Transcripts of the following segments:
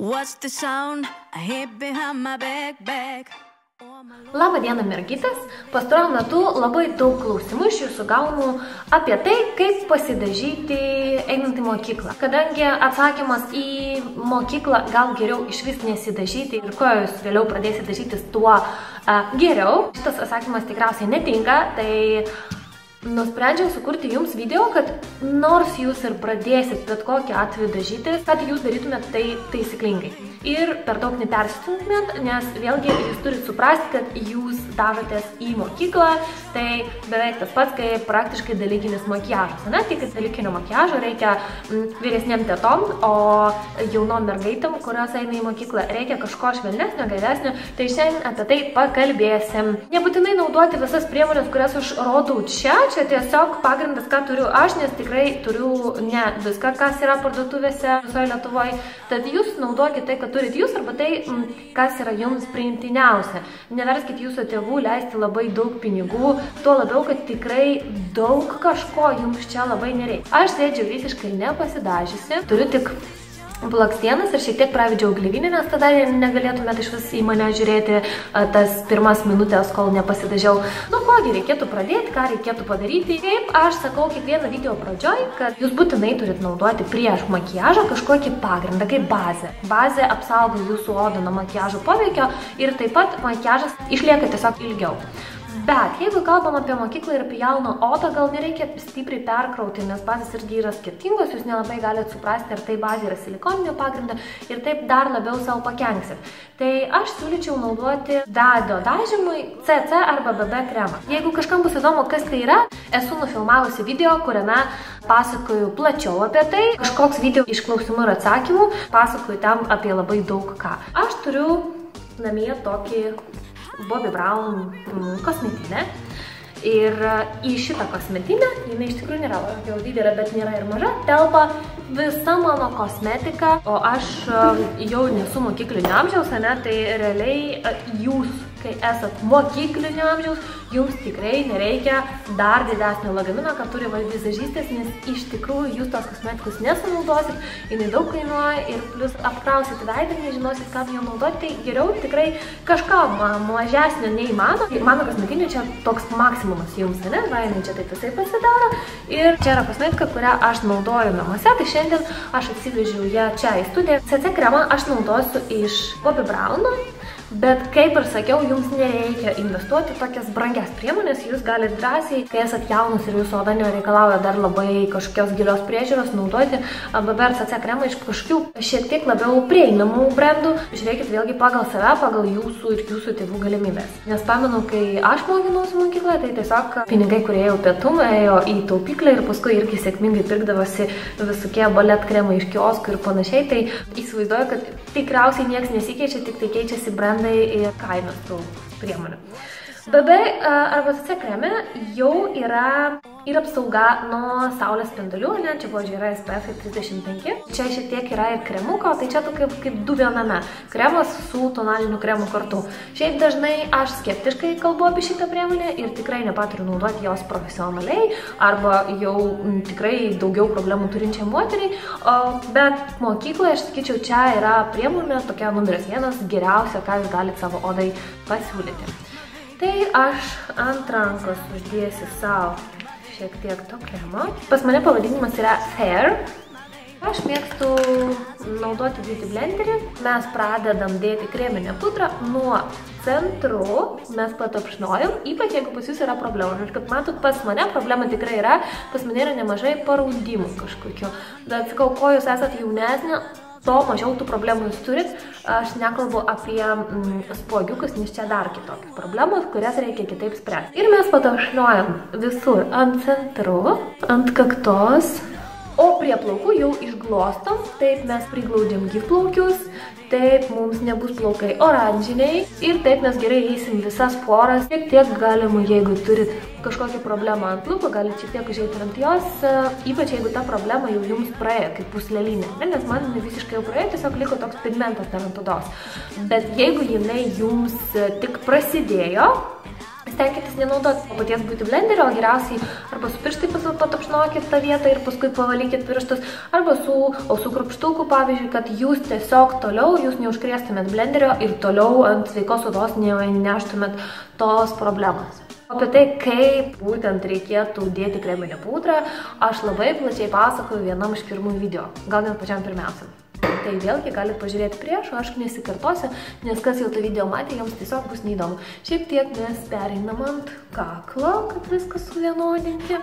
What's the sound I hear behind my back? Labą dieną, mergytės. Pastaruoju metu labai daug klausimų iš jūsų gaunu apie tai, kaip pasidažyti einant į mokyklą. Kadangi atsakymas į mokyklą gal geriau išvis nesidažyti ir kuo jūs vėliau pradėsite dažytis, tuo geriau. Šitas atsakymas tikriausiai netinka, tai nusprendžiau sukurti jums video, kad nors jūs ir pradėsit bet kokį atveju dažytis, kad jūs darytumėt tai taisyklingai. Ir per daug nepersistumėt, nes vėlgi jūs turit suprasti, kad jūs dažotės į mokyklą, tai beveik tas pats, kaip praktiškai dalykinis makiažas. Ne? Tik dalykinio makiažo reikia vyresnėm tetom, o jaunom mergaitėm, kurios eina į mokyklą, reikia kažko švelnesnio, gaivesnio, tai šiandien apie tai pakalbėsim. Nebūtinai naudoti visas priemonės, kurias aš rodau čia tiesiog pagrindas, ką turiu aš, nes tikrai turiu ne viską, kas yra parduotuvėse visoje Lietuvoje. Tad jūs naudokite tai, kad turit jūs, arba tai, kas yra jums priimtiniausia. Neverskit jūsų tėvų leisti labai daug pinigų, tuo labiau, kad tikrai daug kažko jums čia labai nereikia. Aš sėdžiu visiškai nepasidažysi, turiu tik blakstienas ir šiek tiek pravidžiau gleivinę, nes tada negalėtumėt iš vis į mane žiūrėti tas pirmas minutės, kol nepasidažiau. Nu, kogi reikėtų pradėti, ką reikėtų padaryti. Kaip aš sakau kiekvieną video pradžioj, kad jūs būtinai turit naudoti prieš makiažą kažkokį pagrindą, kaip bazę. Bazė apsaugo jūsų odą nuo makiažo poveikio ir taip pat makiažas išlieka tiesiog ilgiau. Bet jeigu kalbam apie mokyklą ir apie jauną odą, gal nereikia stipriai perkrauti, nes bazės irgi yra skirtingos, jūs nelabai galite suprasti, ar tai bazė yra silikoninio pagrindo ir taip dar labiau savo pakenksit. Tai aš siūlyčiau naudoti veido dažymui CC arba BB kremą. Jeigu kažkam bus įdomu, kas tai yra, esu nufilmavusi video, kuriame pasakoju plačiau apie tai. Kažkoks video iš klausimų ir atsakymų, pasakoju tam apie labai daug ką. Aš turiu namie tokį Bobbi Brown kosmetinę ir į šitą kosmetinę, jinai iš tikrųjų nėra jau didelė, bet nėra ir maža, telpa visa mano kosmetika, o aš jau nesu mokyklinio amžiaus, ne, tai realiai jūs, kai esat mokyklinio amžiaus, jums tikrai nereikia dar didesnio lagamino, kad turi vizažistės, nes iš tikrųjų jūs tos kosmetikos nesunaudosit, jinai daug kainuoja ir plus apkrausit veidą, nežinosit, kam jau naudoti, tai geriau tikrai kažką mažesnio nei mano. Mano kosmetinė čia toks maksimumas jums, ne? Va, jinai čia taip visai pasidaro. Ir čia yra kosmetika, kurią aš naudoju namuose, tai šiandien aš atsivežiau ją čia į studiją. CC kremą aš naudosiu iš Bobbi Browno. Bet kaip ir sakiau, jums nereikia investuoti tokias brangias priemonės, jūs galite drąsiai, kai esat jaunus ir jūsų oda nereikalauja dar labai kažkokios gilios priežiūros, naudoti BB ar CC kremą iš kažkokių šiek tiek labiau prieinamų brandų. Žiūrėkit vėlgi pagal save, pagal jūsų ir jūsų tėvų galimybės. Nes pamenu, kai aš mokinausi mokykloje, tai tiesiog pinigai, kurie jau pietum, ėjo į taupyklę ir paskui irgi sėkmingai pirkdavosi visokie balet kremai iš kioskų ir panašiai. Tai įsivaizduoju, kad tikriausiai niekas nesikeičia, tik tai keičiasi brandai ir kainos tų priemonių. BB arba CC kreme jau yra ir apsauga nuo saulės spindulių, ne, čia buvo yra SPF 35. Čia šiek tiek yra ir kremuko, tai čia kaip du viename. Kremas su tonaliniu kremu kartu. Šiaip dažnai aš skeptiškai kalbu apie šitą priemonę ir tikrai nepaturiu naudoti jos profesionaliai arba jau tikrai daugiau problemų turinčiai moteriai, bet mokykloje, aš sakyčiau, čia yra priemonė tokia numeris 1 geriausia, ką jūs galite savo odai pasiūlyti. Tai aš ant rankos uždėsiu savo šiek tiek to kremo. Pas mane pavadinimas yra Fair. Aš mėgstu naudoti beauty blenderį. Mes pradedam dėti kreminę pudrą nuo centru, mes patapšnojam, ypač jeigu pas jūs yra problema. Ir kaip matot, pas mane problema tikrai yra, pas mane yra nemažai paraudimų kažkokių. Bet sakau, ko jūs esat jaunesnė, to mažiau tų problemų jūs turit. Aš nekalbu apie spuogiukus, nes čia dar kitokios problemos, kurias reikia kitaip spręsti. Ir mes patapšniojam visur ant centru, ant kaktos, o prie plaukų jau išglostom. Taip mes priglaudžiam gyvplaukius, taip mums nebus plaukai oranžiniai ir taip mes gerai eisim visas poras. Tiek galima, jeigu turit kažkokią problemą ant lūpų, galite šiek tiek užeiti ant jos, ypač jeigu ta problema jau jums praėjo, kaip puslėlinė, nes man visiškai jau praėjo, tiesiog liko toks pigmentas dar ant odos. Bet jeigu jinai jums tik prasidėjo, stenkitės nenaudoti paties beauty blenderio, o geriausiai arba su pirštai patapšnokit tą vietą ir paskui pavalykit pirštus, arba su ausų krapštuku, pavyzdžiui, kad jūs tiesiog toliau, jūs neužkrėstumėt blenderio ir toliau ant sveikos odos neneštumėt tos problemos. Apie tai, kaip būtent reikėtų dėti kreminę pudrą, aš labai plačiai pasakoju vienam iš pirmųjų video, gal net pačiam pirmiausiam. Tai vėlgi galite pažiūrėti prieš, o aš nesikartosiu, nes kas jau tą video matė, jums tiesiog bus neįdomu. Šiek tiek mes pereinam ant kaklo, kad viskas suvienodinti.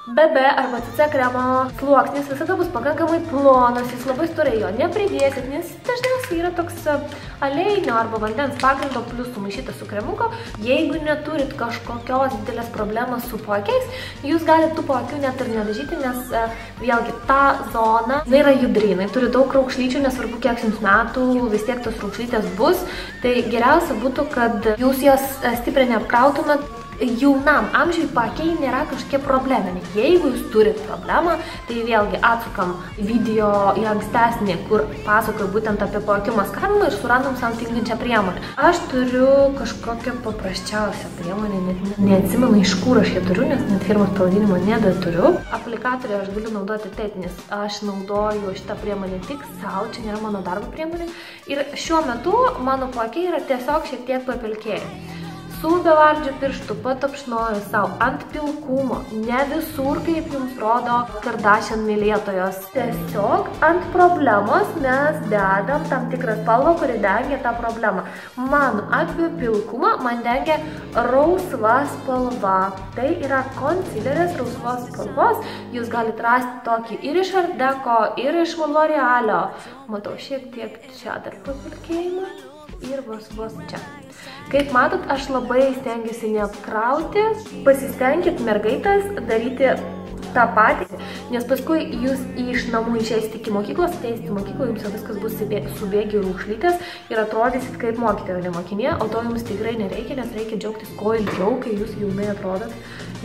BB arba CC kremo sluoksnis visada bus pakankamai plonas, jūs labai storai jo nepridėsit, nes dažniausiai yra toks aliejinio arba vandens pagrindo plus sumaišytas su kremuko. Jeigu neturit kažkokios didelės problemos su paakiais, jūs galite tų paakių net ir nedažyti, nes vėlgi ta zona yra judri, jinai turi daug raukšlyčių, nesvarbu kiek jums metų, vis tiek tos raukšlytės bus. Tai geriausia būtų, kad jūs jas stipriai neapkrautumėt. Jaunam amžiui paakiai nėra kažkokie probleminiai. Jeigu jūs turit problemą, tai vėlgi atsukam video į ankstesnį, kur pasakoju būtent apie paakių maskavimą ir surandam savo tinkančią priemonę. Aš turiu kažkokią paprasčiausią priemonę, net neatsimenu iš kur aš ją turiu, nes net firmos pavadinimo nebeturiu. Aplikatorių aš galiu naudoti taip, nes aš naudoju šitą priemonę tik savo, čia nėra mano darbo priemonė. Ir šiuo metu mano paakiai yra tiesiog šiek tiek papilkėję. Su bevardžiu pirštu patapšnoju savo ant pilkumo, ne visur, kaip jums rodo Kardashian mylėtojos. Tiesiog ant problemos mes dedam tam tikrą spalvą, kuri dengia tą problemą. Mano atveju pilkumą man dengia rausva spalva. Tai yra concealeris rausvos spalvos. Jūs galite rasti tokį ir iš Art Deco, ir iš L'Orealio. Matau šiek tiek čia dar papilkėjimą. Ir vos čia. Kaip matot, aš labai stengiuosi neapkrauti. Pasistengit mergaitės daryti tą patį, nes paskui jūs iš namų išeisite iki mokyklos, ateisite į mokyklą, jums jau viskas bus subėgi rūkšlytės ir atrodysit kaip mokytoja, o ne mokinė, o to jums tikrai nereikia, nes reikia džiaugtis kuo ilgiau, kai jūs jaunai atrodot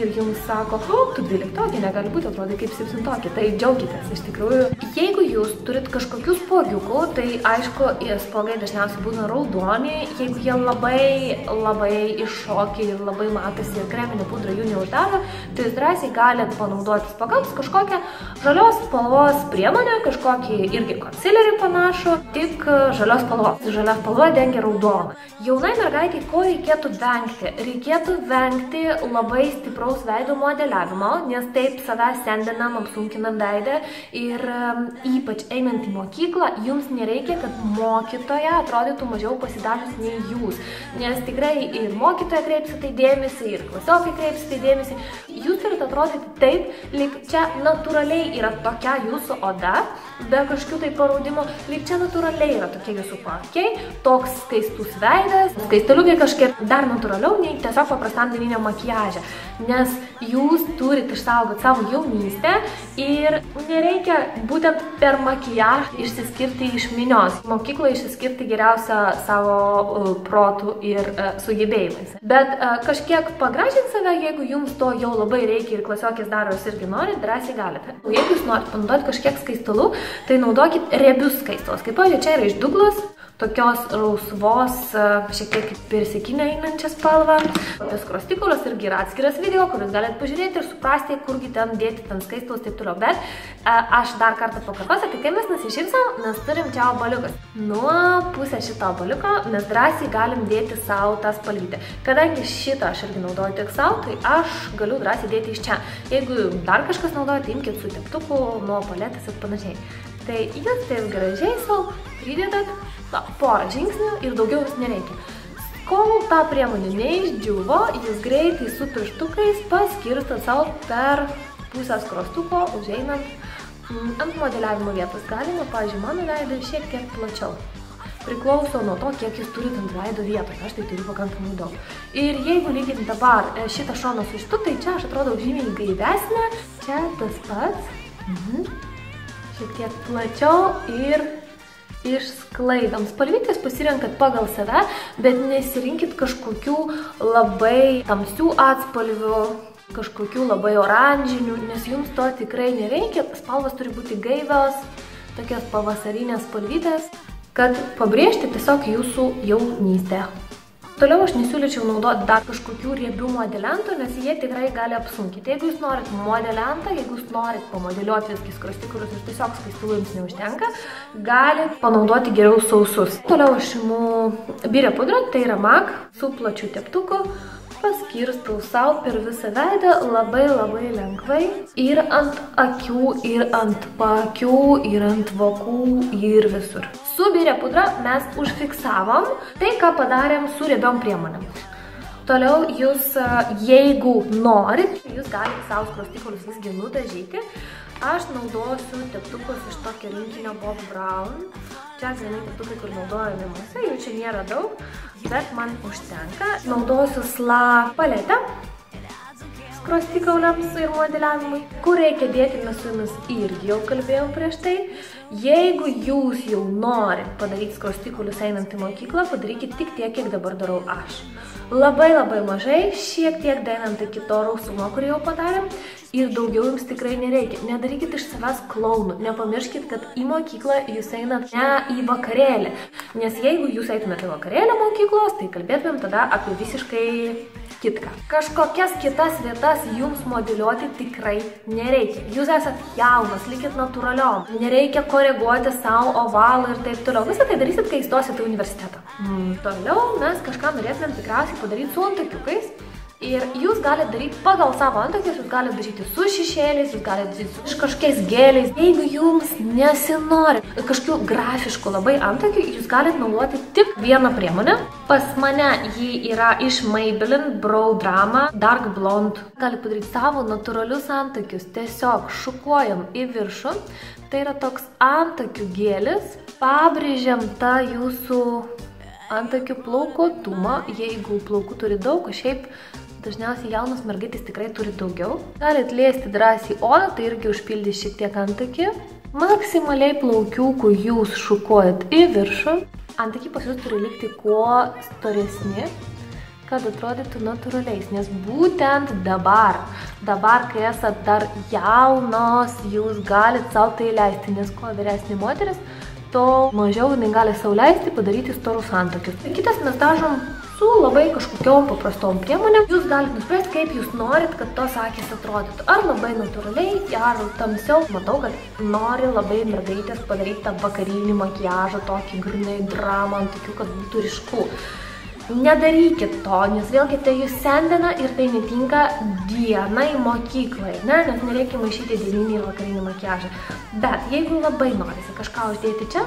ir jums sako, tu 12-okė, negali būti, atrodai kaip 7-okė, tai džiaukitės iš tikrųjų. Jeigu jūs turit kažkokių spuogiukų, tai aišku, spuogai dažniausiai būna raudoni, jeigu jie labai iššoki ir labai matosi ir kreminė pudra jų neuždaro, tai jūs drąsiai galite panaudoti spuogams kažkokią žalios spalvos priemonę, kažkokį irgi concealerį panašų, tik žalios spalvos. Žalia spalva dengia raudoną. Jaunai mergaitei ko reikėtų vengti? Reikėtų vengti labai stipraus veido modeliavimo, nes taip savęs sendinam, apsunkinam veidą ir ypač einant į mokyklą, jums nereikia, kad mokytoja atrodytų mažiau pasidažius nei jūs, nes tikrai ir mokytoja kreipsi tai dėmesį, ir klasiokai kreipsi tai dėmesį. Jūs turite atrodyti taip, lyg čia natūraliai yra tokia jūsų oda, be kažkokių tai paraudimų, lyg čia natūraliai yra tokie jūsų paakiai, toks skaistus veidas, skaistaliukai kažkiek dar natūraliau nei tiesiog paprastam dieniniam makiaže, nes jūs turite išsaugoti savo jaunystę ir nereikia būtent per makiažą išsiskirti iš minios. Mokykloje išsiskirti geriausia savo protų ir sugebėjimais. Bet kažkiek pagražinti save, jeigu jums to jau labai reikia ir klasiokės daro, jūs irgi norit, drąsiai galite. O jeigu jūs norite panaudoti kažkiek skaistalų, tai naudokit riebius skaistalus. Kaip pavyzdžiui, čia yra iš Douglas, tokios rausvos, šiek tiek persikinę einančią spalvą. Apie skruostikulius irgi yra atskiras video, kur jūs galite pažiūrėti ir suprasti, kurgi ten dėti ten skaistalus taip toliau. Bet aš dar kartą pakartosiu, tai kai mes nusišypsom, mes turim čia obaliukas. Nuo pusės šito obaliuko mes drąsiai galim dėti savo tą spalvytę. Kadangi šitą aš irgi naudoju tik savo, tai aš galiu drąsiai dėti iš čia. Jeigu dar kažkas naudoja, tai imkit su teptuku, nuo paletės ir panašiai. Tai jūs taip gražiai savo pridedat porą žingsnių ir daugiau jūs nereikia. Kol ta priemonė neišdžiuvo, jūs greitai su pirštukais paskirstat savo per pusę skruostuko, užeinant ant modeliavimo vietos. Galima, pavyzdžiui, mano veidą šiek tiek plačiau. Priklauso nuo to, kiek jūs turite ant veido vietos. Aš tai turiu pakankamai daug. Ir jeigu lyginti dabar šitą šoną su šitu, tai čia aš atrodau žymiai gaivesnė. Čia tas pats. Šiek tiek plačiau ir išsklaidom. Spalvytės pasirenkat pagal save, bet nesirinkit kažkokių labai tamsių atspalvių, kažkokių labai oranžinių, nes jums to tikrai nereikia. Spalvos turi būti gaivios, tokios pavasarinės spalvytės, kad pabrėžti tiesiog jūsų jaunystę. Toliau aš nesiūlyčiau naudoti dar kažkokių riebių modeliantų, nes jie tikrai gali apsunkinti. Jeigu jūs norit modeliantą, jeigu jūs norit pamodeliuoti viskas skruostikulius ir tiesiog skaistilų jums neužtenka, galit panaudoti geriau sausus. Toliau aš imu birę pudrą, tai yra MAC, su plačiu teptuku. Paskirstau savo per visą veidą labai lengvai ir ant akių, ir ant paakių, ir ant vokų, ir visur. Su birė pudra mes užfiksavom tai, ką padarėm su riebiom priemonėm. Toliau jūs, jeigu norit, jūs galite savo skruostikulius visgi nudažyti. Aš naudosiu teptukus iš tokio rinkinio Bob Brown. Čia grinai teptukai, kur naudoju namuose, jų čia nėra daug, bet man užtenka. Naudosiu SLA paletę skruostikauliams ir modeliavimui. Kur reikia dėti, mes su jumis irgi jau kalbėjau prieš tai. Jeigu jūs jau norit padaryti skruostikulius einant į mokyklą, padarykit tik tiek, kiek dabar darau aš. Labai mažai, šiek tiek dainant iki to rausumo, kurį jau padarėm, ir daugiau jums tikrai nereikia. Nedarykit iš savęs klounų, nepamirškit, kad į mokyklą jūs einat ne į vakarėlį. Nes jeigu jūs eitumėte į vakarėlį mokyklos, tai kalbėtumėm tada apie visiškai kitką. Kažkokias kitas vietas jums modeliuoti tikrai nereikia. Jūs esat jaunas, likit natūraliom. Nereikia koreguoti savo ovalą ir taip toliau. Visą tai darysit, kai įstosit į universitetą. Toliau mes kažką norėtumėm tikriausiai padaryti su antakiukais. Ir jūs galite daryti pagal savo antakius, jūs galite daryti su šešėliais, jūs galite daryti su kažkokiais geliais. Jeigu jums nesinori kažkokių grafiškų labai antakių, jūs galite naudoti tik vieną priemonę. Pas mane ji yra iš Maybelline Brow Drama Dark Blonde. Galite padaryti savo natūralius antakius, tiesiog šukuojam į viršų. Tai yra toks antakių gelis, pabrėžiam tą jūsų antakių plaukotumą, jeigu plaukų turi daug, o šiaip dažniausiai jaunos mergaitės tikrai turi daugiau. Galit liesti drąsiai odą, tai irgi užpildys šiek tiek antakį. Maksimaliai plaukiukų jūs šukuojat į viršų. Antakiai pas jūs turi likti kuo storesni, kad atrodytų natūraliais, nes būtent dabar, kai esat dar jaunos, jūs galit savo tai leisti, nes kuo vyresnė moteris, to mažiau jinai gali sau leisti padaryti storus antakius. Kitas mes dažom su labai kažkokiom paprastom priemonėm. Jūs galite nuspręsti, kaip jūs norit, kad tos akys atrodytų. Ar labai natūraliai, ar tamsiau. Matau, kad nori labai mergaitės padaryti tą vakarinį makiažą, tokį grinai dramą antakių, kad būtų ryšku. Nedarykit to, nes vėlgi tai jūs sendina ir tai netinka dienai mokyklai, nes nereikia maišyti dieninį ir vakarinį makiažą. Bet jeigu labai norisi kažką uždėti čia,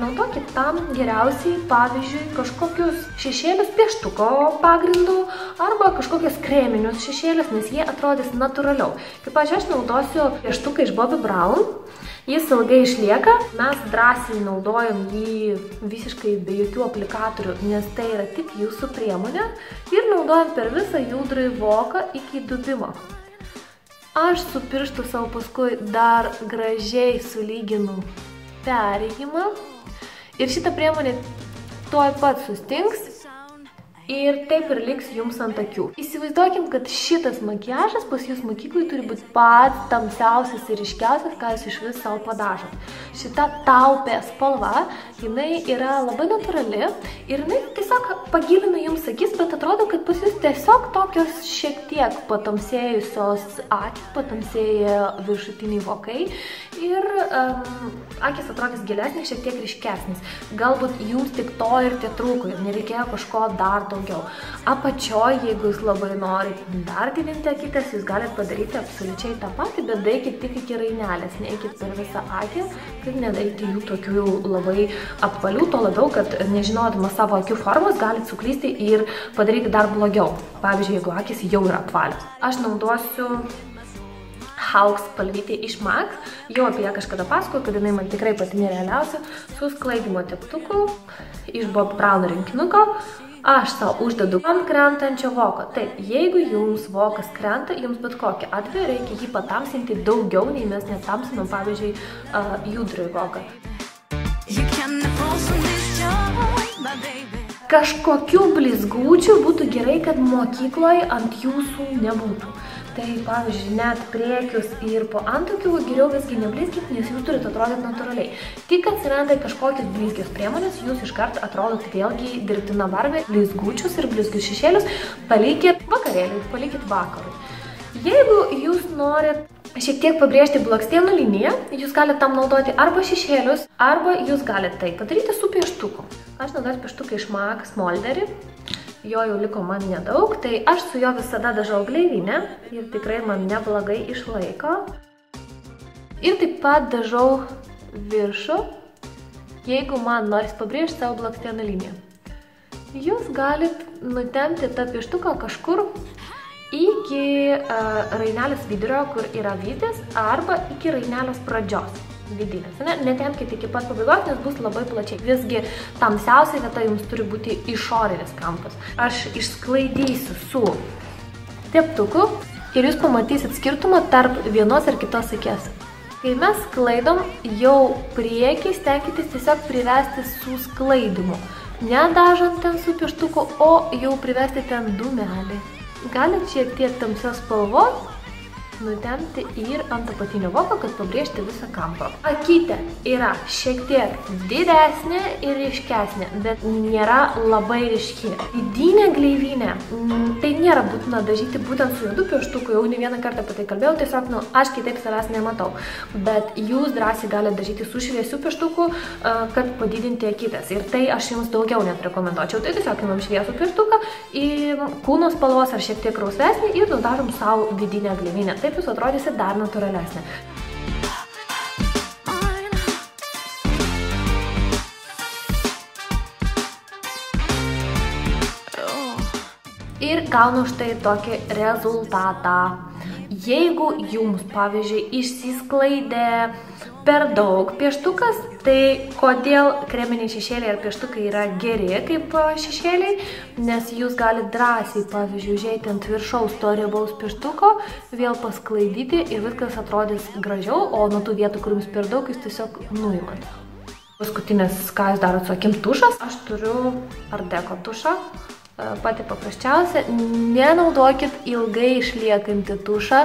naudokit tam geriausiai, pavyzdžiui, kažkokius šešėlius pieštuko pagrindų arba kažkokius kreminius šešėlius, nes jie atrodys natūraliau. Kaip aš naudosiu pieštuką iš Bobbi Brown. Jis ilgai išlieka, mes drąsiai naudojam jį visiškai be jokių aplikatorių, nes tai yra tik jūsų priemonė ir naudojam per visą judrųjį voką iki dubimo. Aš su pirštu savo paskui dar gražiai sulyginu perėjimą ir šitą priemonę tuoj pat sustings. Ir taip ir liks jums ant akių. Įsivaizduokim, kad šitas makiažas pas jūs mokyklai turi būti pats tamsiausias ir ryškiausias, ką jūs iš vis savo padažot. Šita taupė spalva, jinai yra labai natūrali ir jinai tiesiog pagilina jums akis, bet atrodo, kad pas jūs tiesiog tokios šiek tiek patamsėjusios akis, patamsėję viršutiniai vokai ir akis atrodys gilesnis, šiek tiek ryškesnis. Galbūt jums tik to ir tie trūko ir nereikėjo kažko dar daugiau. Apačioj, jeigu jūs labai norit dar didinti akytes, jūs galite padaryti absoliučiai tą patį, bet daikit tik iki rainelės, neikit per visą akį, kaip nedaryti jų tokių labai apvalių, to labiau, kad nežinodama savo akių formos galit suklysti ir padaryti dar blogiau. Pavyzdžiui, jeigu akis jau yra apvalios. Aš naudosiu Hawk spalvytė iš MAC, jau apie ją kažkada pasakoju, kad jinai man tikrai pati nerealiausia, su sklaidymo teptuku iš Bob Brown rinkinuko. Aš savo uždedu ant krentančio voko. Taip, jeigu jums vokas krenta, jums bet kokią atveju reikia jį patamsinti daugiau, nei mes netamsinam, pavyzdžiui, judrųjį voką. Kažkokių blizgučių būtų gerai, kad mokykloje ant jūsų nebūtų. tai pavyzdžiui, net priekius ir po antakių geriau visgi neblizginti, nes jūs turite atrodyti natūraliai. Tik atsiranda kažkokios blizgios priemonės, jūs iškart atrodot vėlgi dirbtina barbė, blizgučius ir blizgius šešėlius palikit vakarėliui, palikit vakarui. Jeigu jūs norit šiek tiek pabrėžti blakstienų liniją, jūs galite tam naudoti arba šešėlius, arba jūs galite tai padaryti su pieštuku. Aš naudosiu pieštuką iš MAC Smolderį. Jo jau liko man nedaug, tai aš su jo visada dažau gleivinę ir tikrai man neblogai išlaiko. Ir taip pat dažau viršų, jeigu man noris pabrėžti savo blakstienų liniją. Jūs galit nutempti tą pieštuką kažkur iki rainelės vidurio, kur yra vytis, arba iki rainelės pradžios vidinės. Netempkite iki pat pabaigos, nes bus labai plačiai. Visgi tamsiausia vieta jums turi būti išorinis kampas. Aš išsklaidysiu su teptuku ir jūs pamatysit skirtumą tarp vienos ir kitos akės. Kai mes sklaidom, jau priekį stenkitės tiesiog privesti su sklaidimu. Nedažant ten su pieštuku, o jau privesti ten dūmelį. Galit šiek tiek tamsios spalvos nutempti ir ant apatinio voko, kad pabrėžti visą kampą. Akytė yra šiek tiek didesnė ir ryškesnė, bet nėra labai ryški. Vidinė gleivinė, tai nėra būtina dažyti būtent su juodu pieštuku, jau ne vieną kartą apie tai kalbėjau, tiesiog, aš kitaip savęs nematau. Bet jūs drąsiai galite dažyti su šviesiu pieštuku, kad padidinti akytės. Ir tai aš jums daugiau net rekomenduočiau. Tai tiesiog imam šviesų pieštuką, kūno spalvos ar šiek tiek rausvesnį ir nudažom savo vidinę gleivinę. Taip jūs atrodysit dar natūralesnė. Ir gaunu štai tokį rezultatą. Jeigu jums, pavyzdžiui, išsisklaidė per daug pieštukas, tai kodėl kreminiai šešėliai ar pieštukai yra geri kaip šešėliai, nes jūs galite drąsiai, pavyzdžiui, užeiti ant viršaus to riebaus pieštuko, vėl pasklaidyti ir viskas atrodys gražiau, o nuo tų vietų, kur jums per daug, jūs tiesiog nuimat. Paskutinis, ką jūs darot su akim, tušas. Aš turiu Art Deco tušą. Pati paprasčiausia, nenaudokit ilgai išliekantį tušą,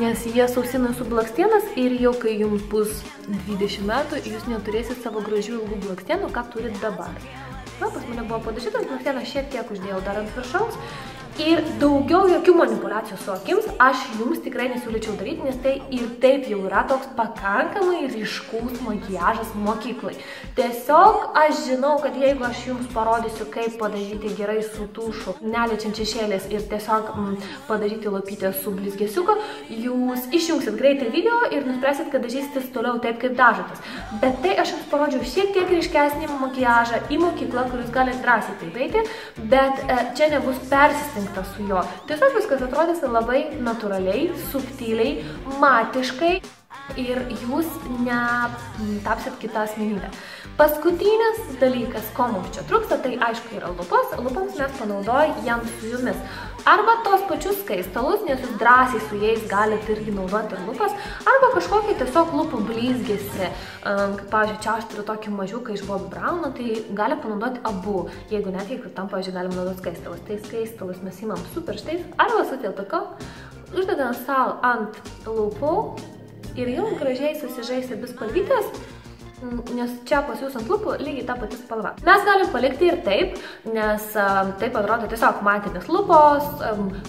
nes jie sausina su blakstienas ir jau kai jums bus 20 metų, jūs neturėsit savo gražių ilgų blakstienų, ką turit dabar. Na, pas mane buvo padažytas blakstienas, šiek tiek uždėjau dar ant viršaus. Ir daugiau jokių manipulacijų su akims aš jums tikrai nesiūlyčiau daryti, nes tai ir taip jau yra toks pakankamai ryškus makiažas mokyklai. Tiesiog aš žinau, kad jeigu aš jums parodysiu, kaip padažyti gerai su tušu, neliečiant šešėlės ir tiesiog padažyti lopytę su blizgesiuku, jūs išjungsit greitai video ir nuspręsit, kad dažysitės toliau taip, kaip dažotės. Bet tai aš jums parodžiau šiek tiek ryškesnį makiažą į mokyklą, kur jūs galite drąsiai taip eiti, bet čia nebus persistengti su jo. Tiesiog viskas atrodys labai natūraliai, subtiliai, matiškai ir jūs netapsit kitą asmenybę. Paskutinis dalykas, ko mums čia trūksta, tai aišku yra lūpos. Lūpoms mes panaudojam su jumis arba tos pačius skaistalus, nes jūs drąsiai su jais galite irgi naudoti ir lūpas, arba kažkokį tiesiog lūpų blizgesį. Pavyzdžiui, čia aš turiu tokį mažiuką iš Bobbi Brauno, tai gali panaudoti abu. Jeigu net, jeigu tam, pavyzdžiui, galim naudoti skaistalus. Tai skaistalus mes imam su pirštais arba su tiltuku, uždedam savo ant lūpų ir jums gražiai susižais abi spalvytės, nes čia pas jūs ant lūpų lygiai ta pati spalva. Mes galim palikti ir taip, nes taip atrodo tiesiog matinės lūpos,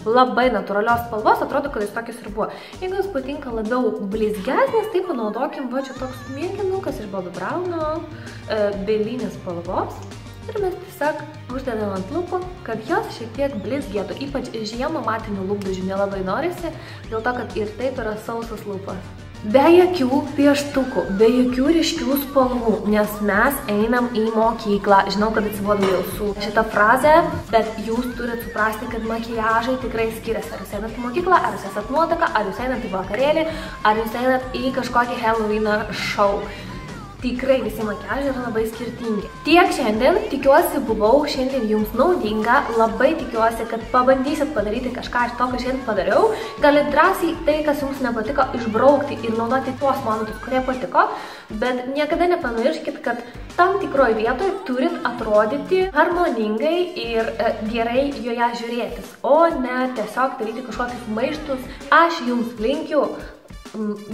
labai natūralios spalvos, atrodo, kad jis tokios ir buvo. Jeigu jums patinka labiau blizgesnis, tai panaudokim, va čia toks mėginukas iš Bobbi Brauno, belinės spalvos. Ir mes tiesiog uždedam ant lūpų, kad jos šiek tiek blizgėtų, ypač žiemą matinių lūpdažių nelabai norisi, dėl to, kad ir taip yra sausas lūpas. Be jokių pieštukų, be jokių ryškių spalvų, nes mes einam į mokyklą. Žinau, kad atsibodu jau su šitą frazę, bet jūs turit suprasti, kad makiažai tikrai skiriasi. Ar jūs einat į mokyklą, ar jūs esat nuotaka, ar jūs einat į vakarėlį, ar jūs einat į kažkokį Halloween show. tikrai visi makiažai yra labai skirtingi. Tiek šiandien, tikiuosi buvau šiandien jums naudinga, labai tikiuosi, kad pabandysit padaryti kažką iš to, ką šiandien padariau. Galit drąsiai tai, kas jums nepatiko, išbraukti ir naudoti tuos momentus, kurie patiko, bet niekada nepamirškit, kad tam tikroje vietoje turit atrodyti harmoningai ir gerai joje žiūrėtis, o ne tiesiog daryti kažkokius maištus. Aš jums linkiu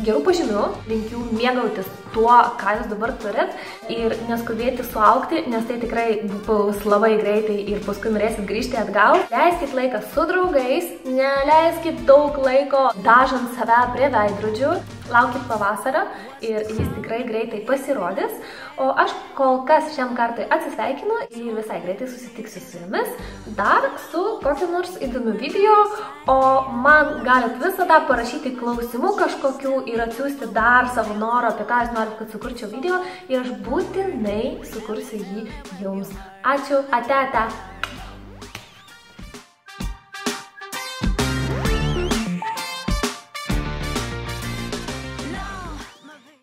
gerų pažymių, linkiu mėgautis tuo, ką jūs dabar turit ir neskubėti suaugti, nes tai tikrai bus labai greitai ir paskui norėsit grįžti atgal. Leiskit laiką su draugais, neleiskit daug laiko dažant save prie veidrodžių, laukit pavasario ir jis tikrai greitai pasirodys. O aš kol kas šiam kartui atsisveikinu ir visai greitai susitiksiu su jumis dar su kokiu nors įdomiu video, o man galit visada parašyti klausimų kažkokių ir atsiųsti dar savo norą, apie ką jūs norit, kad sukurčiau video ir aš būtinai sukursiu jį jums. Ačiū, ate.